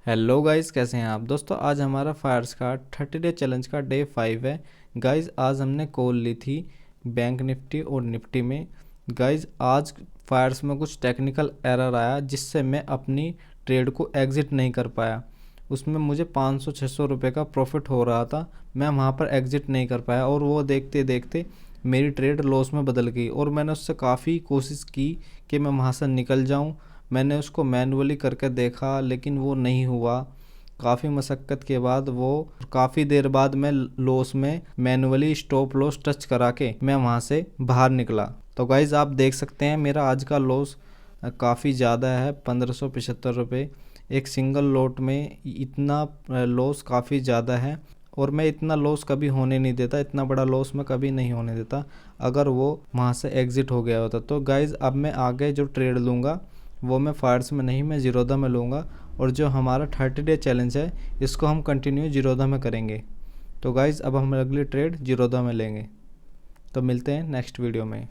Hello guys, कैसे हैं आप दोस्तों। आज हमारा फायर्स का 30 डे चैलेंज का डे 5 है। गाइस आज हमने कॉल ली थी बैंक निफ्टी और निफ्टी में। गाइस आज फायर्स में कुछ टेक्निकल एरर आया जिससे मैं अपनी ट्रेड को एग्ज़िट नहीं कर पाया। उसमें मुझे 500-600 रुपये का प्रॉफिट हो रहा था, मैं वहाँ पर एग्ज़िट नहीं कर पाया और वो देखते देखते मेरी ट्रेड लॉस में बदल गई। और मैंने उससे काफ़ी कोशिश की कि मैं वहाँ से निकल जाऊँ। मैंने उसको मैनुअली करके देखा लेकिन वो नहीं हुआ। काफ़ी मशक्क़त के बाद वो काफ़ी देर बाद मैं लॉस में मैनुअली स्टॉप लॉस टच करा के मैं वहाँ से बाहर निकला। तो गाइज़ आप देख सकते हैं मेरा आज का लॉस काफ़ी ज़्यादा है, 1575 रुपये। एक सिंगल लॉट में इतना लॉस काफ़ी ज़्यादा है और मैं इतना लॉस कभी होने नहीं देता, इतना बड़ा लॉस मैं कभी नहीं होने देता अगर वो वहाँ से एग्ज़िट हो गया होता। तो गाइज़ अब मैं आगे जो ट्रेड लूँगा वो मैं फायर्स में नहीं, मैं जीरोधा में लूँगा। और जो हमारा 30 डे चैलेंज है इसको हम कंटिन्यू जीरोधा में करेंगे। तो गाइज़ अब हम अगली ट्रेड जीरोधा में लेंगे। तो मिलते हैं नेक्स्ट वीडियो में।